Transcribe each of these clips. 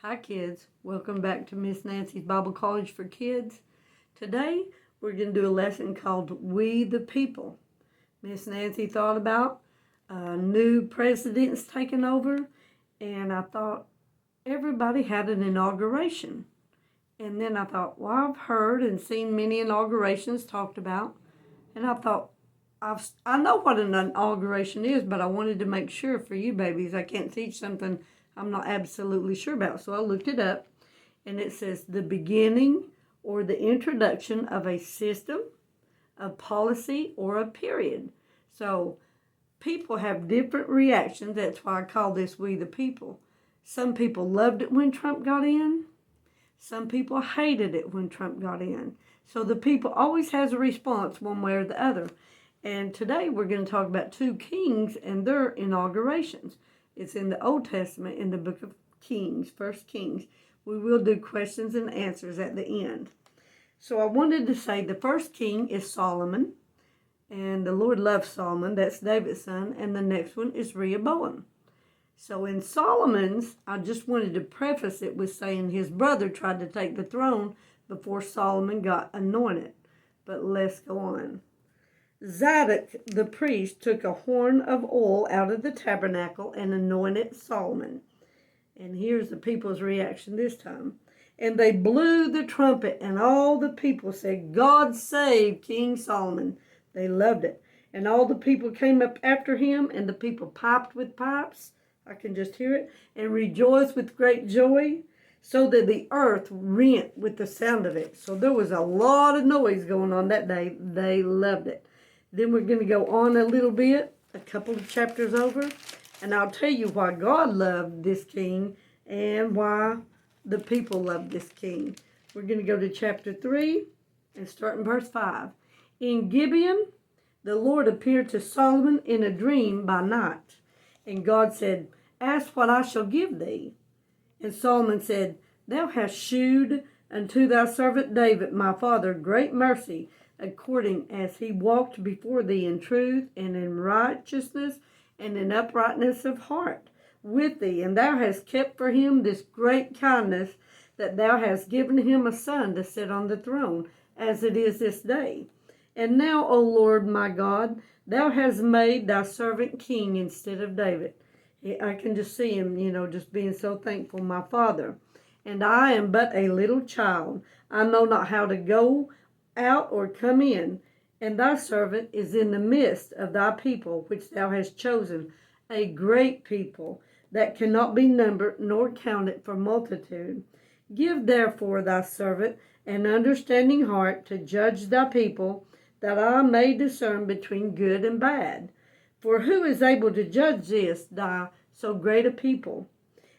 Hi kids, welcome back to Miss Nancy's Bible College for Kids. Today we're going to do a lesson called We the People. Miss Nancy thought about new presidents taking over, and I thought everybody had an inauguration. And then I thought, well, I've heard and seen many inaugurations talked about, and I thought, I know what an inauguration is, but I wanted to make sure for you babies. I can't teach something I'm not absolutely sure about. So I looked it up, and it says the beginning or the introduction of a system, a policy, or a period. So people have different reactions. That's why I call this We the People. Some people loved it when Trump got in. Some people hated it when Trump got in. So the people always has a response one way or the other. And today we're going to talk about two kings and their inaugurations. It's in the Old Testament in the book of Kings, 1 Kings. We will do questions and answers at the end. So I wanted to say the first king is Solomon, and the Lord loved Solomon. That's David's son. And the next one is Rehoboam. So in Solomon's, I just wanted to preface it with saying his brother tried to take the throne before Solomon got anointed. But let's go on. Zadok the priest took a horn of oil out of the tabernacle and anointed Solomon. And here's the people's reaction this time. And they blew the trumpet, and all the people said, God save King Solomon. They loved it. And all the people came up after him, and the people piped with pipes. I can just hear it. And rejoiced with great joy, so that the earth rent with the sound of it. So there was a lot of noise going on that day. They loved it. Then we're going to go on a little bit, a couple of chapters over, and I'll tell you why God loved this king and why the people loved this king. We're going to go to chapter 3 and start in verse 5. In Gibeon, the Lord appeared to Solomon in a dream by night, and God said, Ask what I shall give thee. And Solomon said, Thou hast shewed unto thy servant David, my father, great mercy, according as he walked before thee in truth and in righteousness and in uprightness of heart with thee. And thou hast kept for him this great kindness, that thou hast given him a son to sit on the throne, as it is this day. And now, O Lord my God, thou hast made thy servant king instead of David. I can just see him, just being so thankful, my father. And I am but a little child. I know not how to go out or come in, and thy servant is in the midst of thy people, which thou hast chosen, a great people, that cannot be numbered nor counted for multitude. Give therefore thy servant an understanding heart to judge thy people, that I may discern between good and bad. For who is able to judge this, thy so great a people?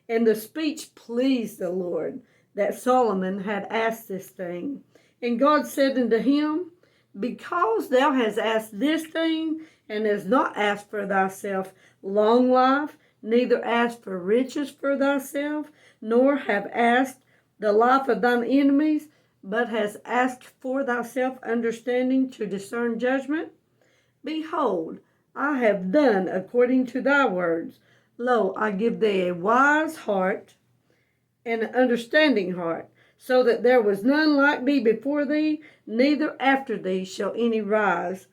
And the speech pleased the Lord, that Solomon had asked this thing. And God said unto him, Because thou hast asked this thing, and hast not asked for thyself long life, neither asked for riches for thyself, nor have asked the life of thine enemies, but hast asked for thyself understanding to discern judgment, behold, I have done according to thy words. Lo, I give thee a wise heart and an understanding heart, so that there was none like thee before thee, neither after thee shall any rise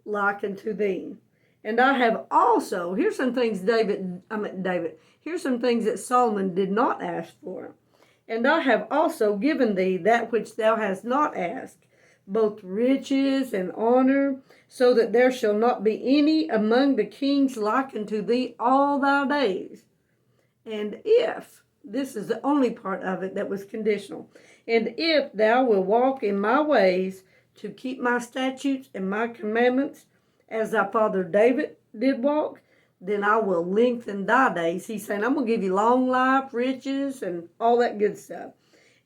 like unto thee. And I have also, here's some things here's some things that Solomon did not ask for. And I have also given thee that which thou hast not asked, both riches and honor, so that there shall not be any among the kings like unto thee all thy days. And if, this is the only part of it that was conditional, and if thou wilt walk in my ways to keep my statutes and my commandments, as thy father David did walk, then I will lengthen thy days. He's saying, I'm going to give you long life, riches, and all that good stuff.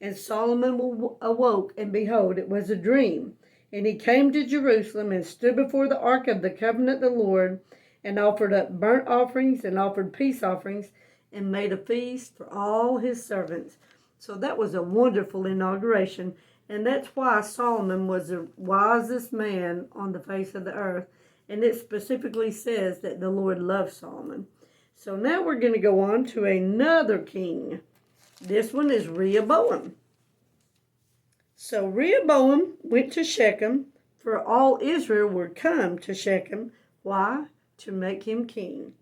And Solomon awoke, and behold, it was a dream. And he came to Jerusalem and stood before the ark of the covenant of the Lord, and offered up burnt offerings and offered peace offerings, and made a feast for all his servants. So that was a wonderful inauguration. And that's why Solomon was the wisest man on the face of the earth. And it specifically says that the Lord loved Solomon. So now we're going to go on to another king. This one is Rehoboam. So Rehoboam went to Shechem, for all Israel were come to Shechem. Why? To make him king.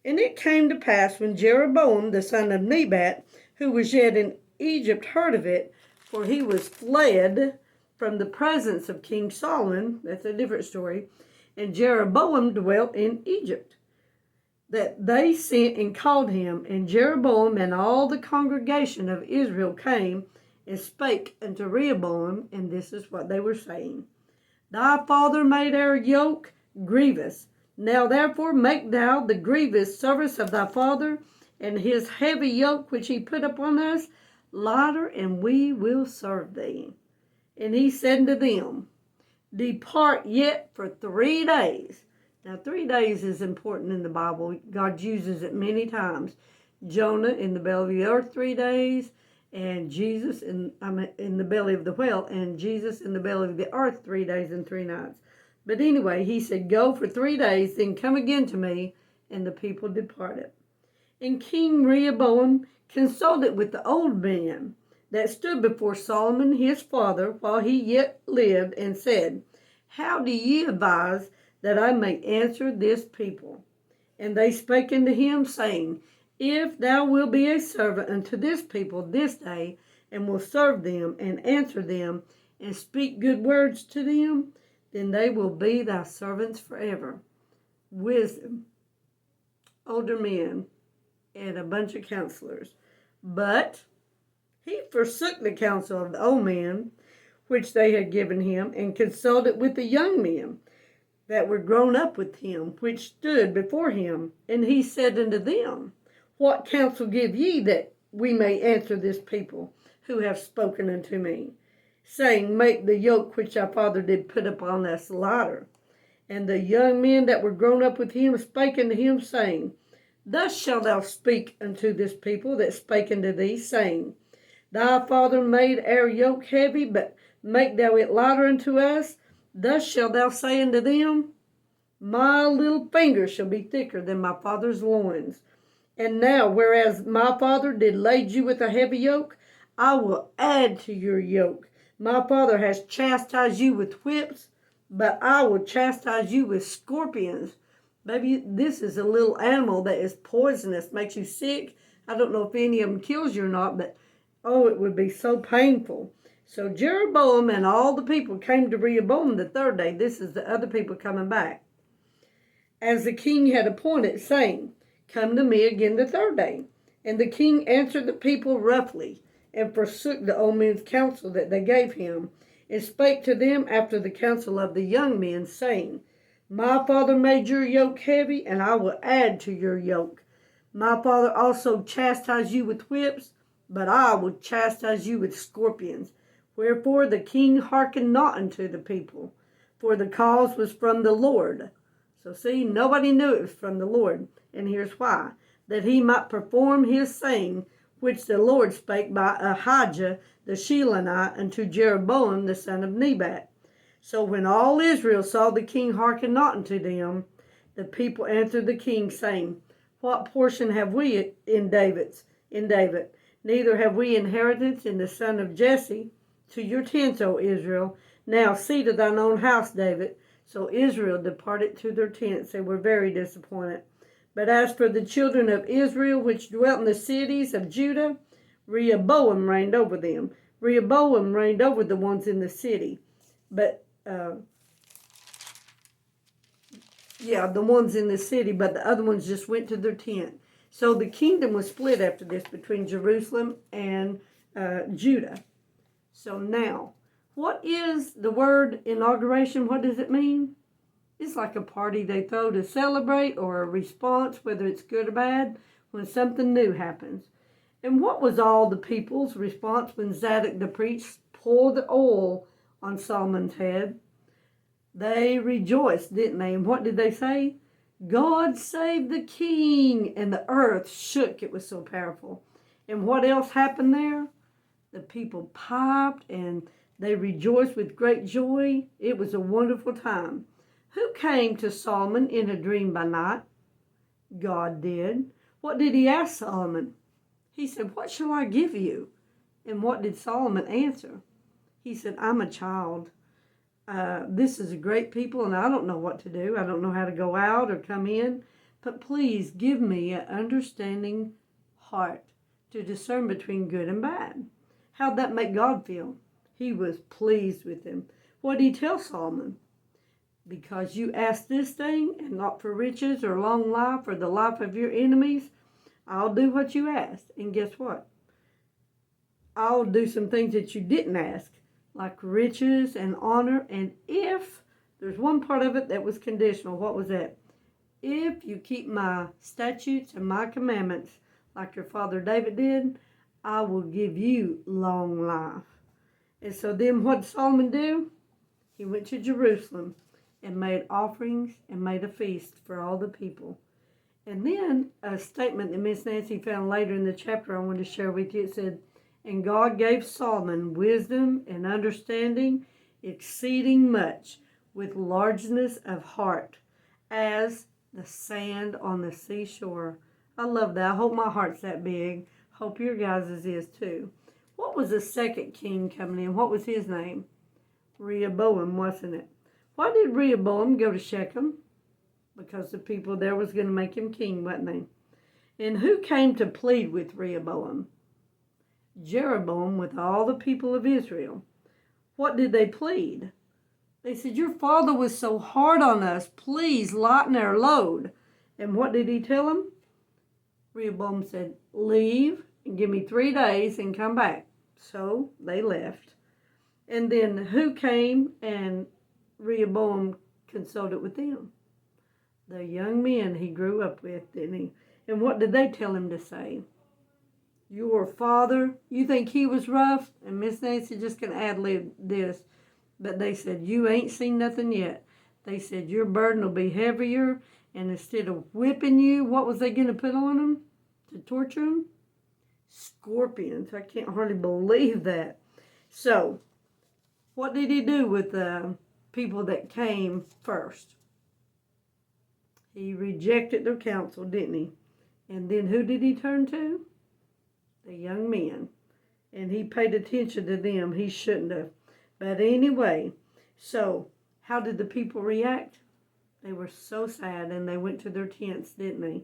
And it came to pass when Jeroboam the son of Nebat, who was yet in Egypt, heard of it, for he was fled from the presence of King Solomon, that's a different story, and Jeroboam dwelt in Egypt, that they sent and called him, and Jeroboam and all the congregation of Israel came and spake unto Rehoboam, and this is what they were saying. Thy father made our yoke grievous. Now therefore make thou the grievous service of thy father, and his heavy yoke which he put upon us lighter, and we will serve thee. And he said unto them, Depart yet for 3 days. Now 3 days is important in the Bible. God uses it many times. Jonah in the belly of the earth 3 days, and Jesus in the belly of the whale, and Jesus in the belly of the earth 3 days and 3 nights. But anyway, he said, Go for 3 days, then come again to me. And the people departed. And King Rehoboam consulted with the old men that stood before Solomon his father while he yet lived, and said, How do ye advise that I may answer this people? And they spake unto him, saying, If thou wilt be a servant unto this people this day, and will serve them, and answer them, and speak good words to them, then they will be thy servants forever. Wisdom, older men, and a bunch of counselors. But he forsook the counsel of the old men, which they had given him, and consulted with the young men that were grown up with him, which stood before him. And he said unto them, What counsel give ye that we may answer this people who have spoken unto me, saying, Make the yoke which our father did put upon us lighter? And the young men that were grown up with him spake unto him, saying, Thus shalt thou speak unto this people that spake unto thee, saying, Thy father made our yoke heavy, but make thou it lighter unto us. Thus shalt thou say unto them, My little finger shall be thicker than my father's loins. And now, whereas my father did lade you with a heavy yoke, I will add to your yoke. My father has chastised you with whips, but I will chastise you with scorpions. Baby, this is a little animal that is poisonous, makes you sick. I don't know if any of them kills you or not, but oh, it would be so painful. So Jeroboam and all the people came to Rehoboam the 3rd day. This is the other people coming back, as the king had appointed, saying, Come to me again the 3rd day. And the king answered the people roughly, and forsook the old men's counsel that they gave him, and spake to them after the counsel of the young men, saying, My father made your yoke heavy, and I will add to your yoke. My father also chastised you with whips, but I will chastise you with scorpions. Wherefore the king hearkened not unto the people, for the cause was from the Lord. So see, nobody knew it was from the Lord. And here's why. That he might perform his saying, which the Lord spake by Ahijah the Shilonite unto Jeroboam the son of Nebat. So when all Israel saw the king hearken not unto them, the people answered the king, saying, What portion have we in David? Neither have we inheritance in the son of Jesse. To your tents, O Israel. Now see to thine own house, David. So Israel departed to their tents. They were very disappointed. But as for the children of Israel, which dwelt in the cities of Judah, Rehoboam reigned over them. Rehoboam reigned over the ones in the city. But, the ones in the city, but the other ones just went to their tent. So the kingdom was split after this between Jerusalem and Judah. So now, what is the word inauguration? What does it mean? It's like a party they throw to celebrate, or a response, whether it's good or bad, when something new happens. And what was all the people's response when Zadok the priest poured the oil on Solomon's head? They rejoiced, didn't they? And what did they say? God save the king. And the earth shook. It was so powerful. And what else happened there? The people piped and they rejoiced with great joy. It was a wonderful time. Who came to Solomon in a dream by night? God did. What did he ask Solomon? He said, "What shall I give you?" And what did Solomon answer? He said, "I'm a child. This is a great people, and I don't know what to do. I don't know how to go out or come in. But please give me an understanding heart to discern between good and bad." How'd that make God feel? He was pleased with him. What did he tell Solomon? "Because you asked this thing, and not for riches or long life or the life of your enemies, I'll do what you asked." And guess what? I'll do some things that you didn't ask, like riches and honor. And if there's one part of it that was conditional, what was that? "If you keep my statutes and my commandments like your father David did, I will give you long life." And so then what did Solomon do? He went to Jerusalem and made offerings and made a feast for all the people. And then a statement that Miss Nancy found later in the chapter I want to share with you. It said, "And God gave Solomon wisdom and understanding exceeding much, with largeness of heart, as the sand on the seashore." I love that. I hope my heart's that big. Hope your guys' is too. What was the second king coming in? What was his name? Rehoboam, wasn't it? Why did Rehoboam go to Shechem? Because the people there was going to make him king, wasn't they? And who came to plead with Rehoboam? Jeroboam, with all the people of Israel. What did they plead? They said, "Your father was so hard on us. Please lighten our load." And what did he tell them? Rehoboam said, "Leave and give me 3 days and come back." So they left. And then who came and Rehoboam consulted with them? The young men he grew up with, didn't he? And what did they tell him to say? "Your father, you think he was rough?" And Miss Nancy just can ad-lib this. But they said, "You ain't seen nothing yet." They said, "Your burden will be heavier." And instead of whipping you, what was they going to put on them to torture them? Scorpions. I can't hardly believe that. So, what did he do with the people that came first? He rejected their counsel, didn't he? And then who did he turn to? The young men. And he paid attention to them. He shouldn't have. But anyway, so how did the people react? They were so sad, and they went to their tents, didn't they?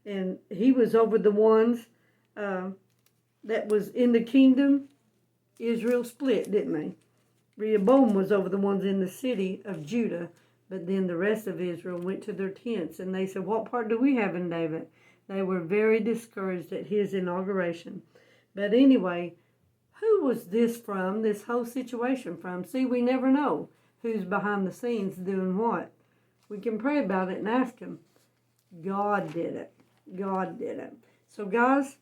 And he was over the ones that was in the kingdom. Israel split, didn't they? Rehoboam was over the ones in the city of Judah, but then the rest of Israel went to their tents, and they said, "What part do we have in David?" They were very discouraged at his inauguration. But anyway, who was this from, this whole situation from? See, we never know who's behind the scenes doing what. We can pray about it and ask him. God did it. God did it. So guys,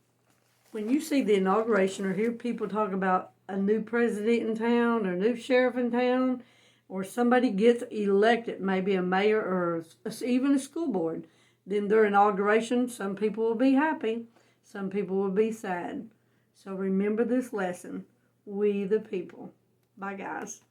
when you see the inauguration or hear people talk about a new president in town or a new sheriff in town, or somebody gets elected, maybe a mayor or even a school board, then their inauguration, some people will be happy, some people will be sad. So remember this lesson, we the people. Bye guys.